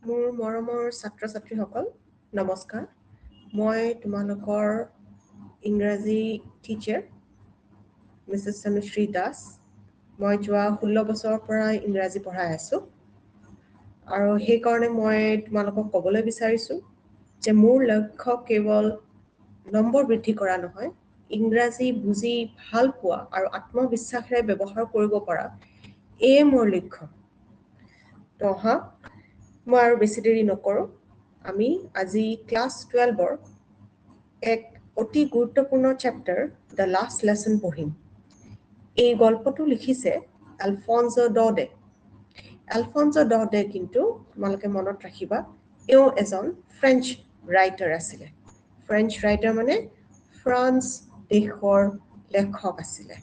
মোৰ মৰমৰ ছাত্ৰ-ছাত্ৰীসকল নমস্কাৰ মই তোমালোকৰ ইংৰাজী টিচাৰ মিছেছ তনুশ্ৰী দাস মই যোৱা 16 বছৰৰ পৰা ইংৰাজী পঢ়াই আছো আৰু সেই কাৰণে মই তোমালোকক ক'বলৈ বিচাৰিছো যে মোৰ লক্ষ্য কেৱল নম্বৰ বৃদ্ধি কৰা নহয় ইংৰাজী বুজি ভাল পোৱা আৰু আত্মবিশ্বাসেৰে ব্যৱহাৰ কৰিব পৰা এই মোৰ লক্ষ্য তহা মই আৰু বেছি দেৰি নকৰো আমি আজি ক্লাছ 12ৰ এক অতি গুৰুত্বপূৰ্ণ চেপ্টাৰ দ্য লাষ্ট লেসন পঢ়িম এই গল্পটো লিখিছে আলফঞ্জো ডডে আলফঞ্জো ডডে কিন্তু তোমালোকে মনত ৰাখিবা এও এজন ফ্ৰেঞ্চ ৰাইটাৰ আছিলে ফ্ৰেঞ্চ ৰাইটাৰ মানে ফ্ৰান্স দেশৰ লেখক আছিলে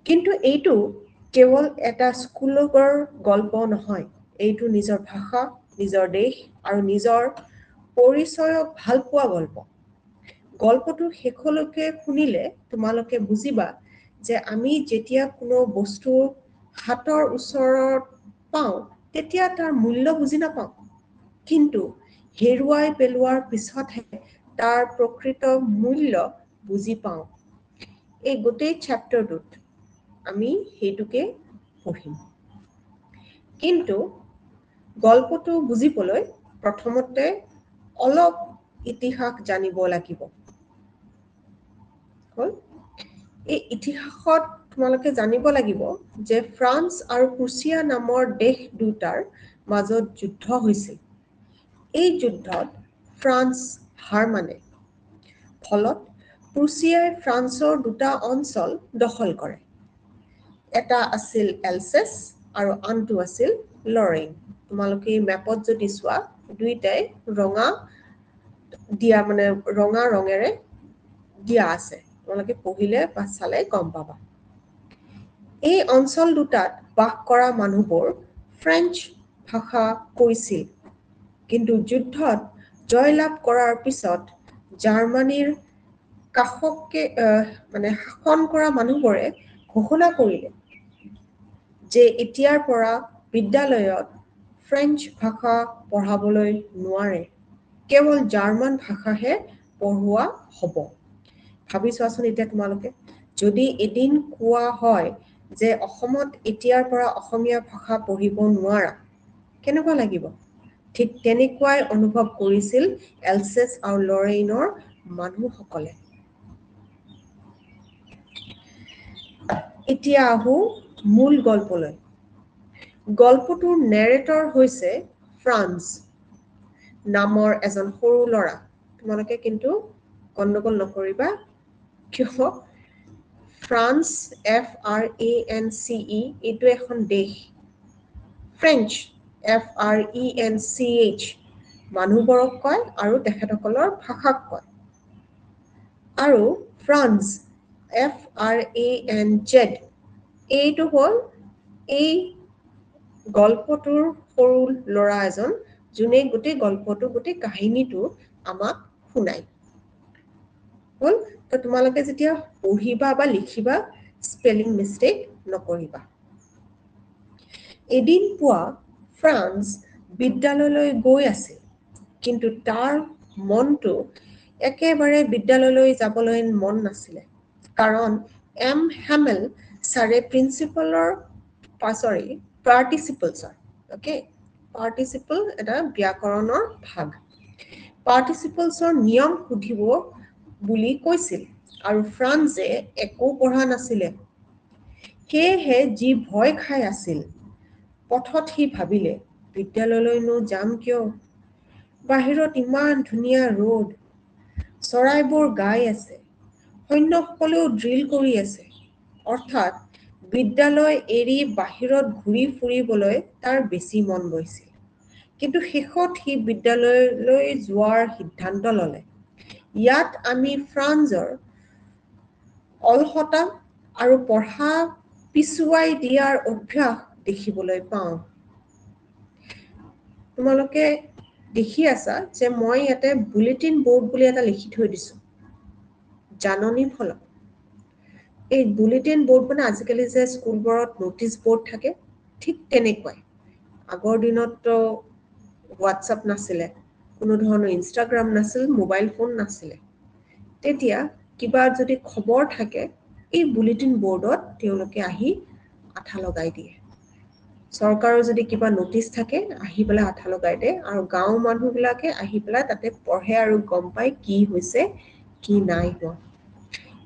কিন্তু এইটো কেৱল এটা স্কুলৰ গল্প নহয় এইটো নিজৰ ভাষা নিজৰ দেশ আৰু নিজৰ পৰিচয়ক ভাল পোৱা গল্প গল্পটো শেষলৈকে শুনিলে তোমালোকে বুজিবা যে আমি যেতিয়া কোনো বস্তু হাতৰ ওচৰত পাওঁ তেতিয়া তাৰ মূল্য বুজি নাপাওঁ কিন্তু হেৰুৱাই পেলোৱাৰ পিছতহে তাৰ প্ৰকৃত মূল্য বুজি পাওঁ এই গোটেই চেপ্টাৰটোত আমি সেইটোকে পঢ়িম কিন্তু গল্পটো বুজিবলৈ প্ৰথমতে অলপ ইতিহাস জানিব লাগিব হল এই ইতিহাসত তোমালোকে জানিব লাগিব যে ফ্ৰান্স আৰু প্ৰুছিয়া নামৰ দেশ দুটাৰ মাজত যুদ্ধ হৈছিল এই যুদ্ধত ফ্ৰান্স হাৰ মানে ফলত প্ৰুছিয়াই ফ্ৰান্সৰ দুটা অঞ্চল দখল কৰে এটা আছিল এলছেছ আৰু আনটো আছিল লৰেইন তোমালোকে মেপত যদি চোৱা দুইটাই ৰঙা দিয়া মানে ৰঙা ৰঙেৰে দিয়া আছে তোমালোকে পঢ়িলে বা চালে গম পাবা এই অঞ্চল দুটাত বাস কৰা মানুহবোৰ ফ্ৰেঞ্চ ভাষা কৈছিল কিন্তু যুদ্ধত জয়লাভ কৰাৰ পিছত জাৰ্মানীৰ কাষকে মানে শাসন কৰা মানুহবোৰে ঘোষণা কৰিলে যে এতিয়াৰ পৰা বিদ্যালয়ত ফ্ৰেঞ্চ ভাষা পঢ়াবলৈ নোৱাৰে কেৱল জাৰ্মান ভাষাহে পঢ়োৱা হ'ব ভাবি চোৱাচোন এতিয়া তোমালোকে যদি এদিন কোৱা হয় যে অসমত এতিয়াৰ পৰা অসমীয়া ভাষা পঢ়িব নোৱাৰা কেনেকুৱা লাগিব ঠিক তেনেকুৱাই অনুভৱ কৰিছিল এলছেছ আৰু লৰেইনৰ মানুহসকলে এতিয়া আহো মূল গল্পলৈ গল্পটোৰ নেৰেটৰ হৈছে ফ্ৰান্স নামৰ এজন সৰু ল'ৰা তোমালোকে কিন্তু গণ্ডগোল নকৰিবা কিয় ফ্ৰান্স FRANCE এইটো এখন দেশ ফ্ৰেঞ্চ FRENCH মানুহবোৰক কয় আৰু তেখেতসকলৰ ভাষাক কয় আৰু ফ্ৰান্স FRANZ এইটো হ'ল এই গল্পটোৰ সৰু ল'ৰা এজন যোনে গোটেই গল্পটো গোটেই কাহিনীটো আমাক শুনায় হল তো তোমালোকে যেতিয়া পঢ়িবা বা লিখিবা স্পেলিং মিষ্টেক নকৰিবা এদিন পুৱা ফ্ৰান্স বিদ্যালয়লৈ গৈ আছিল কিন্তু তাৰ মনটো একেবাৰে বিদ্যালয়লৈ যাবলৈ মন নাছিলে কাৰণ এম হেমেল ছাৰে প্ৰিন্সিপালৰ পাৰ্টিচিপলছৰ অকে পাৰ্টিচিপল এটা ব্যাকৰণৰ ভাগ পাৰ্টিচিপলছৰ নিয়ম সুধিব বুলি কৈছিল আৰু ফ্ৰান্সে একো পঢ়া নাছিলে সেয়েহে যি ভয় খাই আছিল পথত সি ভাবিলে বিদ্যালয়লৈনো যাম কিয় বাহিৰত ইমান ধুনীয়া ৰ'দ চৰাইবোৰ গাই আছে সৈন্যসকলেও ড্ৰিল কৰি আছে অৰ্থাৎ বিদ্যালয় এৰি বাহিৰত ঘূৰি ফুৰিবলৈ তাৰ বেছি মন গৈছিল কিন্তু শেষত সি বিদ্যালয়লৈ যোৱাৰ সিদ্ধান্ত ল'লে ইয়াত আমি ফ্ৰান্সৰ অলহতা আৰু পঢ়া পিছুৱাই দিয়াৰ অভ্যাস দেখিবলৈ পাওঁ তোমালোকে দেখি আছা যে মই ইয়াতে বুলেটিন বোৰ্ড বুলি এটা লিখি থৈ দিছো জাননী ফলক এই বুলেটিন বোৰ্ড মানে আজিকালি যে স্কুলবোৰত নোটিছ বোৰ্ড থাকে ঠিক তেনেকুৱাই আগৰ দিনততো হোৱাটছআপ নাছিলে, কোনো ধৰণৰ ইনষ্টাগ্ৰাম নাছিল, মোবাইল ফোন নাছিলে। তেতিয়া কিবা যদি খবৰ থাকে এই বুলেটিন বৰ্ডত তেওঁলোকে আহি আঠা লগাই দিয়ে। চৰকাৰৰ যদি কিবা নটিচ থাকে আহি পেলাই আঠা লগাই দিয়ে আৰু গাঁৱৰ মানুহবিলাকে আহি পেলাই তাতে পঢ়ে আৰু গম পায় কি হৈছে কি নাই হোৱা।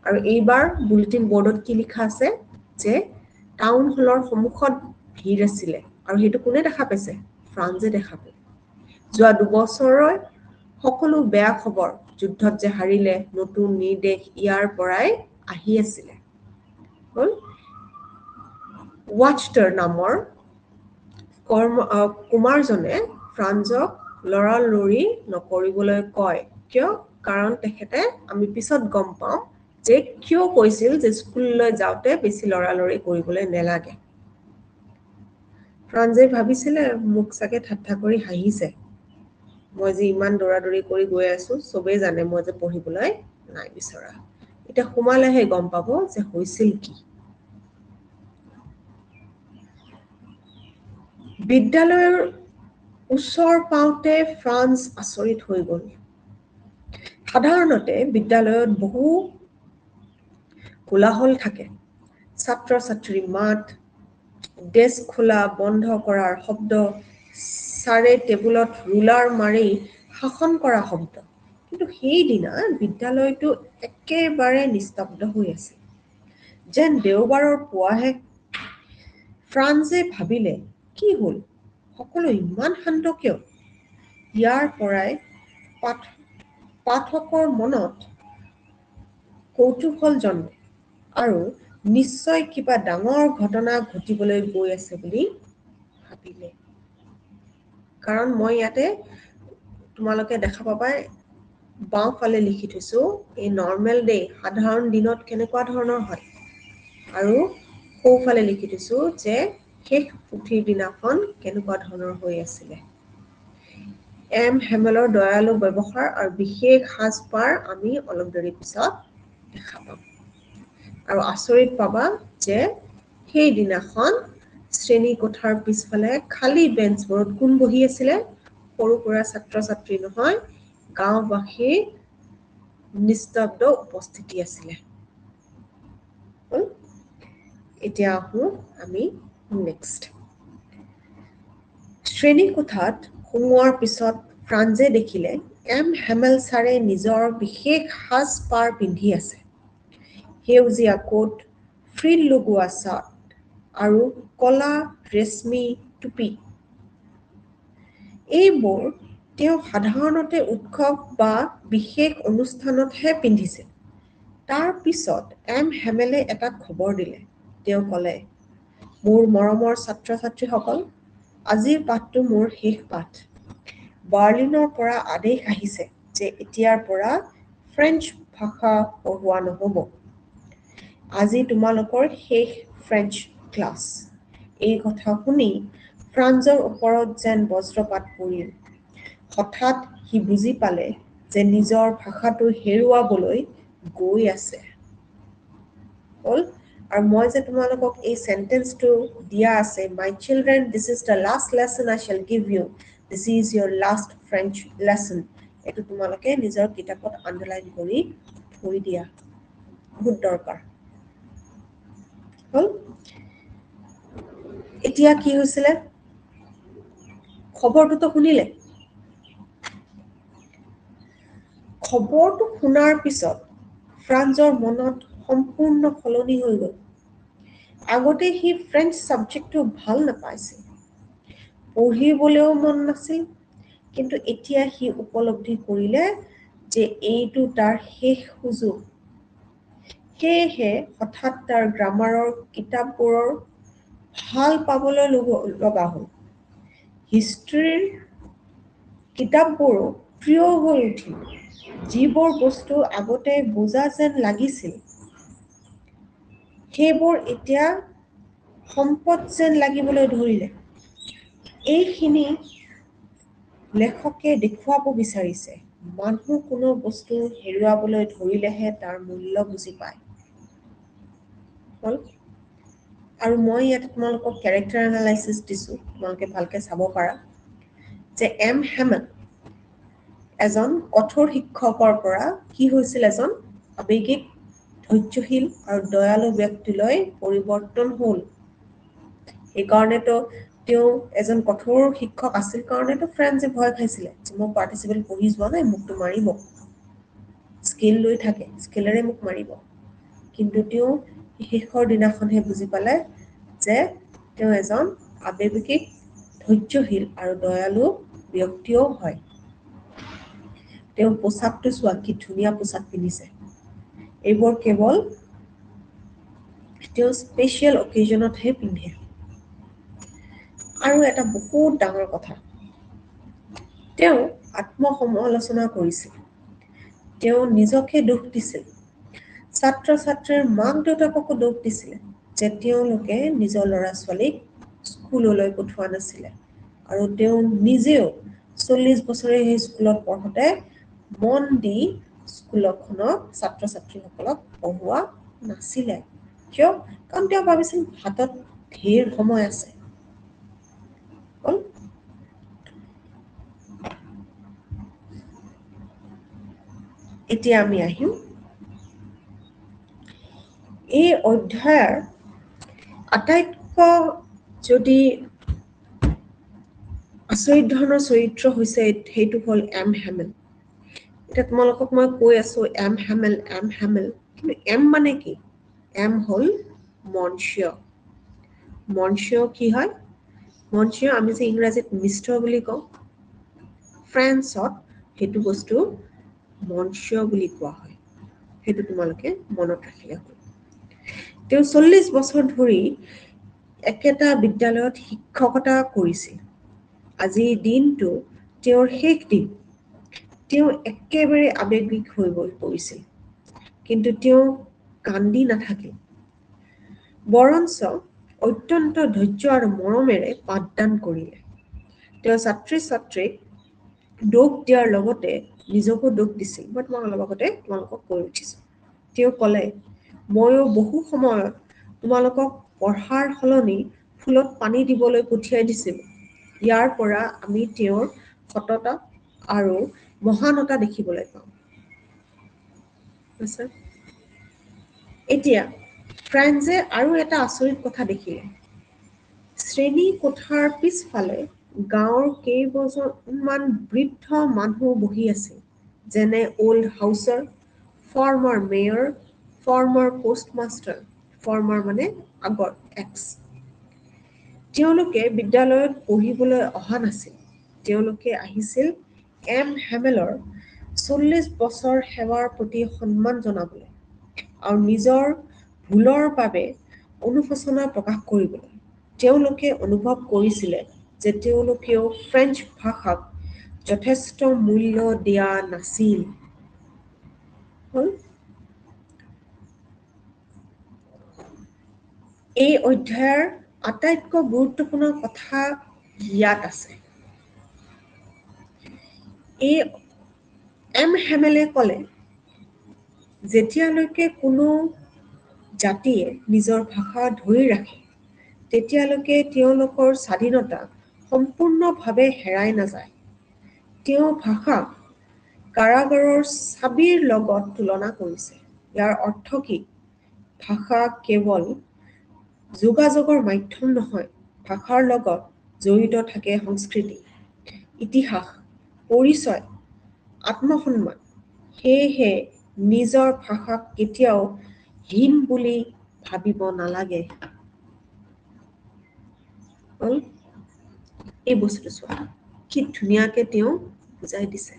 আৰু এইবাৰ বুলেটিন বৰ্ডত কি লিখা আছে যে টাউন হলৰ সন্মুখত ভিৰ আছিলে আৰু সেইটো কোনে দেখা পাইছে? ফ্ৰান্সে দেখা পালে। যোৱা 2 বছৰৰ সকলো বেয়া খবৰ, যুদ্ধত যে হাৰিলে, নতুন নিৰ্দেশ ইয়াৰ পৰাই আহি আছিলে। হ'ল ৱাচটাৰ নামৰ কুমাৰজনে ফ্ৰান্সক লৰালৰি নকৰিবলৈ কয়। কিয়? কাৰণ তেখেতে আমি পিছত গম পাম যে কিয় কৈছিল যে স্কুললৈ যাওঁতে বেছি লৰালৰি কৰিবলৈ নেলাগে। ফ্ৰান্সে ভাবিছিলে মোক চাগে ঠাট্টা কৰি হাঁহিছে। মই যে ইমান দৌৰা-দৌৰি কৰি গৈ আছো, চবেই জানে মই যে পঢ়িবলৈ নাই বিচৰা। এতিয়া সোমালেহে গম পাব যে হৈছিল কি। বিদ্যালয়ৰ ওচৰ পাওঁতে ফ্ৰান্স আচৰিত হৈ গ'ল। সাধাৰণতে বিদ্যালয়ত বহু কোলাহল থাকে। ছাত্ৰ-ছাত্ৰীৰ মাত, ডেস্ক খোলা বন্ধ কৰাৰ শব্দ, ছাৰে টেবুলত ৰুলাৰ মাৰি শাসন কৰা শব্দ। কিন্তু সেইদিনা বিদ্যালয়টো একেবাৰে নিস্তব্ধ হৈ আছিল। যেন দেওবাৰৰ পুৱাহে। ফ্ৰান্সে ভাবিলে, কি হ'ল? সকলো ইমান শান্ত কিয়? ইয়াৰ পৰাই পাঠকৰ মনত কৌতূহল জন্মে আৰু নিশ্চয় কিবা ডাঙৰ ঘটনা ঘটিবলৈ গৈ আছে বুলি ভাবিলে। কাৰণ মই ইয়াতে তোমালোকে দেখা পাবাই বাওঁফালে লিখি থৈছো, এই নৰ্মেল ডে, সাধাৰণ দিনত কেনেকুৱা ধৰণৰ হয়। আৰু সোঁফালে লিখি থৈছো যে শেষ পুথিৰ দিনাখন কেনেকুৱা ধৰণৰ হৈ আছিলে। এম হেমেলৰ দয়ালু ব্যৱহাৰ আৰু বিশেষ সাজপাৰ আমি অলপ দেৰি পিছত দেখা পাম। আৰু আচৰিত পাবা যে সেইদিনাখন শ্ৰেণী কোঠাৰ পিছফালে খালী বেঞ্চবোৰত কোন বহি আছিলে? সৰু সুৰা ছাত্ৰ-ছাত্ৰী নহয়, গাঁওবাসীৰ নিস্তব্ধ উপস্থিতি আছিলে। এতিয়া আহোঁ আমি নেক্সট। শ্ৰেণী কোঠাত সোমোৱাৰ পিছত ফ্ৰান্সে দেখিলে এম হেমেল ছাৰে নিজৰ বিশেষ সাজ-পাৰ পিন্ধি আছে। সেউজীয়া কোট, ফ্ৰিল লগোৱা চাৰ্ট আৰু কলা ৰেচমি টুপি। এইবোৰ তেওঁ সাধাৰণতে উৎসৱ বা বিশেষ অনুষ্ঠানতহে পিন্ধিছিল। তাৰ পিছত এম হেমেলে এটা খবৰ দিলে। তেওঁ ক'লে, মোৰ মৰমৰ ছাত্ৰ-ছাত্ৰীসকল, আজিৰ পাঠটো মোৰ শেষ পাঠ। বাৰ্লিনৰ পৰা আদেশ আহিছে যে এতিয়াৰ পৰা ফ্ৰেঞ্চ ভাষা পঢ়োৱা নহ'ব। আজি তোমালোকৰ শেষ ফ্ৰেঞ্চ ক্লাছ। এই কথা শুনি ফ্ৰান্সৰ ওপৰত যেন বজ্ৰপাত পৰিল। হঠাৎ সি বুজি পালে যে নিজৰ ভাষাটো হেৰুৱাবলৈ গৈ আছে। হ'ল আৰু মই যে তোমালোকক এই চেণ্টেন্সটো দিয়া আছে, my children, this is the last lesson I shall give you, this is your last French lesson. এইটো তোমালোকে নিজৰ কিতাপত আণ্ডাৰলাইন কৰি থৈ দিয়া, বহুত দৰকাৰ। হ'ল এতিয়া কি হৈছিলে? খবৰটোতো শুনিলে। খবৰটো শুনাৰ পিছত ফ্ৰান্সৰ মনত সম্পূৰ্ণ সলনি হৈ গ'ল। আগতে সি ফ্ৰেঞ্চ ছাবজেক্টটো ভাল নাপাইছিল। পঢ়িবলৈও মন নাছিল। কিন্তু এতিয়া সি উপলব্ধি কৰিলে যে এইটো তাৰ শেষ সুযোগ। সেয়েহে হঠাৎ তাৰ গ্ৰামাৰৰ কিতাপবোৰৰ ভাল পাবলৈ লগা হ'ল। হিষ্ট্ৰীৰ কিতাপবোৰো প্ৰিয় হৈ উঠিল। যিবোৰ বস্তু আগতে বোজা যেন লাগিছিল, সেইবোৰ এতিয়া সম্পদ যেন লাগিবলৈ ধৰিলে। এইখিনি লেখকে দেখুৱাব বিচাৰিছে, মানুহ কোনো বস্তু হেৰুৱাবলৈ ধৰিলেহে তাৰ মূল্য বুজি পায়। হ'ল আৰু মই ইয়াত তোমালোকক কেৰেক্টাৰ এনালাইচিছ দিছোঁ, তোমালোকে ভালকৈ চাব পাৰা যে এম হেমন এজন কঠোৰ শিক্ষকৰ পৰা কি হৈছিল, এজন আৱেগিক ধৈৰ্যশীল আৰু দয়ালু ব্যক্তিলৈ পৰিৱৰ্তন হ'ল। সেইকাৰণেতো তেওঁ এজন কঠোৰ শিক্ষক আছিল কাৰণেতো ফ্ৰেণ্ডছে ভয় খাইছিলে যে মই পাৰ্টিচিপেল পঢ়ি যোৱা নাই, মোকতো মাৰিব, স্কিল লৈ থাকে, স্কিলেৰে মোক মাৰিব। কিন্তু তেওঁ শেষৰ দিনাখনহে বুজি পালে যে তেওঁ এজন আৱেগিক ধৈৰ্যশীল আৰু দয়ালু ব্যক্তিও হয়। তেওঁ পোচাকটো চোৱা, কি ধুনীয়া পোচাক পিন্ধিছে। এইবোৰ কেৱল তেওঁ স্পেচিয়েল অকেজনতহে পিন্ধে। আৰু এটা বহুত ডাঙৰ কথা, তেওঁ আত্মসমালোচনা কৰিছিল, তেওঁ নিজকে দুখ দিছিল, ছাত্ৰ ছাত্ৰীৰ মাক দেউতাককো দুখ দিছিলে যে তেওঁলোকে নিজৰ ল'ৰা ছোৱালীক স্কুললৈ পঠোৱা নাছিলে। আৰু তেওঁ নিজেও 40 বছৰে সেই স্কুলত পঢ়োতে মন দি স্কুলখনক ছাত্ৰ ছাত্ৰীসকলক পঢ়োৱা নাছিলে। কিয়? কাৰণ তেওঁ ভাবিছিল হাতত ঢেৰ সময় আছে। এতিয়া আমি আহিম এই অধ্যায়ৰ আটাইতকৈ যদি আচৰিত ধৰণৰ চৰিত্ৰ হৈছে সেইটো হ'ল এম হেমেল। এতিয়া তোমালোকক মই কৈ আছো এম হেমেল, এম হেমেল, কিন্তু এম মানে কি? এম হ'ল মনচিয়। মনচিয় কি হয়? মনচিয় আমি যে ইংৰাজীত মিষ্টাৰ বুলি কওঁ, ফ্ৰেন্সত সেইটো বস্তু মনচিয় বুলি কোৱা হয়। সেইটো তোমালোকে মনত ৰাখিলে হ'ল। তেওঁ 40 বছৰ ধৰি একেটা বিদ্যালয়ত শিক্ষকতা কৰিছিল। আজিৰ দিনটো তেওঁৰ শেষ দিন। তেওঁ একেবাৰে আৱেগিক হৈ পৰিছিল। কিন্তু তেওঁ কান্দি নাথাকিল। বৰঞ্চ অত্যন্ত ধৈৰ্য আৰু মৰমেৰে পাঠদান কৰিলে। তেওঁ ছাত্ৰী ছাত্ৰীক দোষ দিয়াৰ লগতে নিজকো দোষ দিছিল। মই তোমালোকক কৈ উঠিছোঁ। তেওঁ ক'লে, ময়ো বহু সময়ত তোমালোকক পঢ়াৰ সলনি ফুলত পানী দিবলৈ পঠিয়াই দিছিলোঁ। ইয়াৰ পৰা আমি তেওঁৰ সততা আৰু মহানতা দেখিবলৈ পাওঁ। এতিয়া ফ্ৰেন্সে আৰু এটা আচৰিত কথা দেখিলে। শ্ৰেণী কোঠাৰ পিছফালে গাঁৱৰ কেইবাজনমান বৃদ্ধ মানুহ বহি আছিল, যেনে old Hauser, former mayor, former postmaster, former মানে আগৰ, এক্স। তেওঁলোকে বিদ্যালয়ত পঢ়িবলৈ অহা নাছিল। তেওঁলোকে আহিছিল এম হেমেলৰ 40 বছৰ সেৱাৰ প্ৰতি সন্মান জনাবলৈ আৰু নিজৰ ভুলৰ বাবে অনুশোচনা প্ৰকাশ কৰিবলৈ। তেওঁলোকে অনুভৱ কৰিছিলে যে তেওঁলোকেও ফ্ৰেঞ্চ ভাষাক যথেষ্ট মূল্য দিয়া নাছিল। এই অধ্যায়ৰ আটাইতকৈ গুৰুত্বপূৰ্ণ কথা ইয়াত আছে। এই এম হেমেলে ক'লে, যেতিয়ালৈকে কোনো জাতিয়ে নিজৰ ভাষা ধৰি ৰাখে, তেতিয়ালৈকে তেওঁলোকৰ স্বাধীনতা সম্পূৰ্ণভাৱে হেৰাই নাযায়। তেওঁ ভাষাক কাৰাগাৰৰ চাবিৰ লগত তুলনা কৰিছে। ইয়াৰ অৰ্থ কি? ভাষা কেৱল যোগাযোগৰ মাধ্যম নহয়, ভাষাৰ লগত জড়িত থাকে সংস্কৃতি, ইতিহাস, পৰিচয়, আত্মসন্মান। সেয়েহে নিজৰ ভাষাক কেতিয়াও হীন বুলি ভাবিব নালাগে। এই বস্তুটো চোৱা, কি ধুনীয়াকে তেওঁ বুজাই দিছে।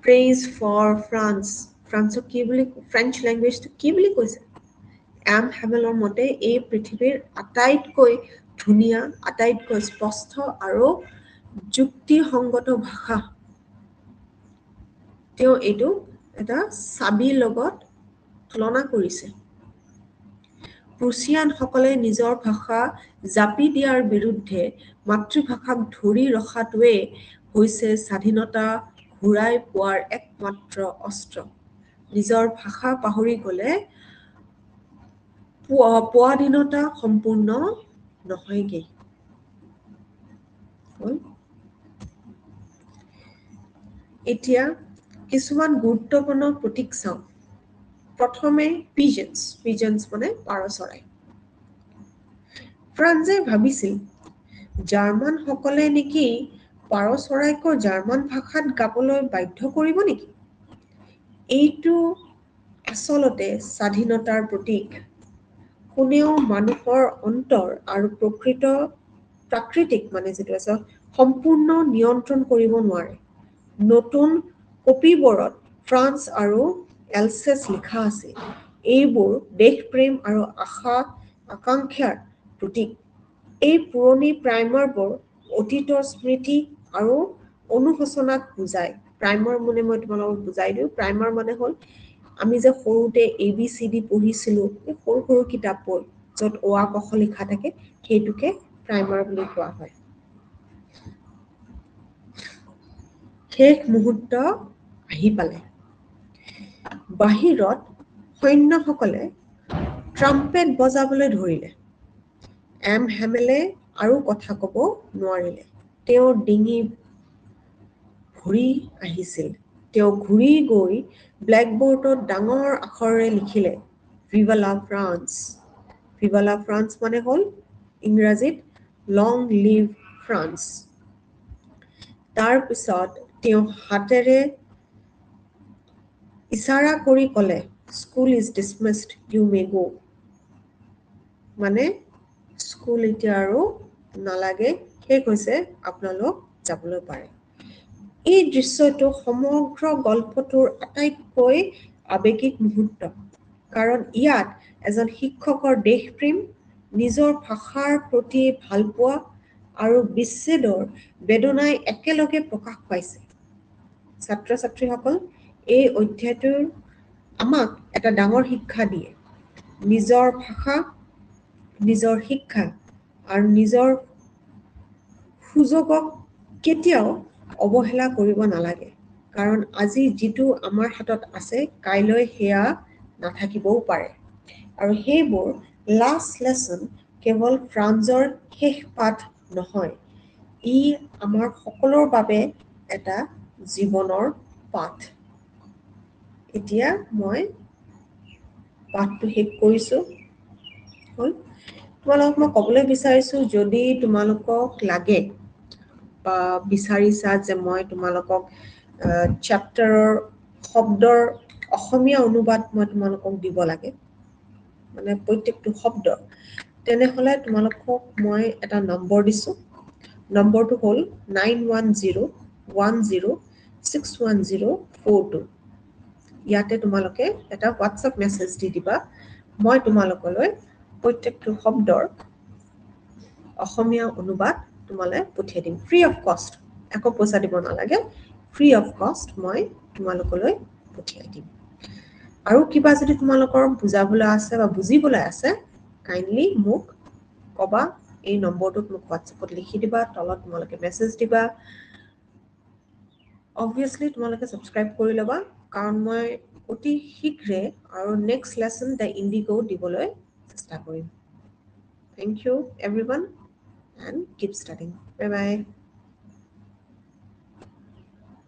Praise for France. ফ্ৰান্সক কি বুলি, ফ্ৰেঞ্চ লেংগুৱেজটো কি বুলি কৈছে? এম হেমেলৰ মতে এই পৃথিৱীৰ আটাইতকৈ ধুনীয়া, আটাইতকৈ স্পষ্ট আৰু যুক্তিসংগত ভাষা। তেওঁ এইটো এটা চাবিৰ লগত তুলনা কৰিছে। প্ৰুছিয়ানসকলে নিজৰ ভাষা জাপি দিয়াৰ বিৰুদ্ধে মাতৃভাষাক ধৰি ৰখাটোৱে হৈছে স্বাধীনতা ঘূৰাই পোৱাৰ একমাত্ৰ অস্ত্ৰ। নিজৰ ভাষা পাহৰি গ'লে পোৱাধীনতা সম্পূৰ্ণ নহয়গৈ। এতিয়া কিছুমান গুৰুত্বপূৰ্ণ প্ৰতীক চাওঁ। প্ৰথমে পিজনছ মানে পাৰ চৰাই। ফ্ৰান্সে ভাবিছিল জাৰ্মানসকলে নেকি পাৰ চৰাইকো জাৰ্মান ভাষাত গাবলৈ বাধ্য কৰিব নেকি? এইটো আচলতে স্বাধীনতাৰ প্ৰতীক। কোনেও মানুহৰ অন্তৰ আৰু প্ৰাকৃতিক মানে যিটো আছে সম্পূৰ্ণ নিয়ন্ত্ৰণ কৰিব নোৱাৰে। নতুন কপিবোৰত ফ্ৰান্স আৰু এলছেছ লিখা আছে। এইবোৰ দেশপ্ৰেম আৰু আকাংক্ষাৰ প্ৰতীক। এই পুৰণি প্ৰাইমাৰবোৰ অতীতৰ স্মৃতি আৰু অনুশোচনাক বুজায়। প্ৰাইমাৰ মানে মই তোমালোকক বুজাই দিওঁ। প্ৰাইমাৰ মানে হ'ল আমি যে সৰুতে ABCD পঢ়িছিলোঁ, এই সৰু সৰু কিতাপবোৰ য'ত অ আ ক খ লিখা থাকে, সেইটোকে প্ৰাইমাৰ বুলি কোৱা হয়। শেষ মুহূৰ্ত আহি পালে। বাহিৰত সৈন্যসকলে ট্ৰাম্পেট বজাবলৈ ধৰিলে। হেমেলে আৰু কথা ক'ব নোৱাৰিলে। তেওঁৰ ডিঙি ঘূৰি আহিছিল। তেওঁ ঘূৰি গৈ ব্লেকবৰ্ডত ডাঙৰ আখৰেৰে লিখিলে, ভিভা লা ফ্ৰান্স। ভিভা লা ফ্ৰান্স মানে হ'ল ইংৰাজীত লং লিভ ফ্ৰান্স। তাৰপিছত তেওঁ হাতেৰে ইচাৰা কৰি ক'লে, school is dismissed, you may গো। মানে স্কুল এতিয়া আৰু নালাগে, শেষ হৈছে, আপোনালোক যাবলৈ পাৰে। এই দৃশ্যটো সমগ্ৰ গল্পটোৰ আটাইতকৈ আৱেগিক মুহূৰ্ত। কাৰণ ইয়াত এজন শিক্ষকৰ দেশপ্ৰেম, নিজৰ ভাষাৰ প্ৰতি ভালপোৱা আৰু বিচ্ছেদৰ বেদনাই একেলগে প্ৰকাশ পাইছে। ছাত্ৰ-ছাত্ৰীসকল, এই অধ্যায়টোৰ আমাক এটা ডাঙৰ শিক্ষা দিয়ে। নিজৰ ভাষা, নিজৰ শিক্ষা আৰু নিজৰ সুযোগক কেতিয়াও অৱহেলা কৰিব নালাগে। কাৰণ আজি যিটো আমাৰ হাতত আছে, কাইলৈ সেয়া নাথাকিবও পাৰে। আৰু সেইবোৰ লাষ্ট লেচন কেৱল ফ্ৰান্সৰ শেষ পাঠ নহয়। ই আমাৰ সকলোৰ বাবে এটা জীৱনৰ পাঠ। এতিয়া মই পাঠটো শেষ কৰিছোঁ। হ'ল। তোমালোকক মই ক'বলৈ বিচাৰিছোঁ, যদি তোমালোকক লাগে বা বিচাৰিছা যে মই তোমালোকক চেপ্টাৰৰ শব্দৰ অসমীয়া অনুবাদ মই তোমালোকক দিব লাগে, মানে প্ৰত্যেকটো শব্দ, তেনেহ'লে তোমালোকক মই এটা নম্বৰ দিছোঁ। নম্বৰটো হ'ল 9101061042। ইয়াতে তোমালোকে এটা হোৱাটছএপ মেছেজ দি দিবা। মই তোমালোকলৈ প্ৰত্যেকটো শব্দৰ অসমীয়া অনুবাদ তোমালৈ পঠিয়াই দিম। ফ্ৰী অফ কষ্ট, একো পইচা দিব নালাগে। ফ্ৰী অফ কষ্ট মই তোমালোকলৈ পঠিয়াই দিম। আৰু কিবা যদি তোমালোকৰ বুজাবলৈ আছে বা বুজিবলৈ আছে, কাইণ্ডলি মোক ক'বা। এই নম্বৰটোত মোক হোৱাটছএপত লিখি দিবা, তলত তোমালোকে মেছেজ দিবা। অবভিয়াছলি তোমালোকে ছাবস্ক্ৰাইব কৰি ল'বা, কাৰণ মই অতি শীঘ্ৰে আৰু নেক্সট লেচন দ্য ইণ্ডিগো দিবলৈ চেষ্টা কৰিম। Thank you everyone and keep studying. Bye bye.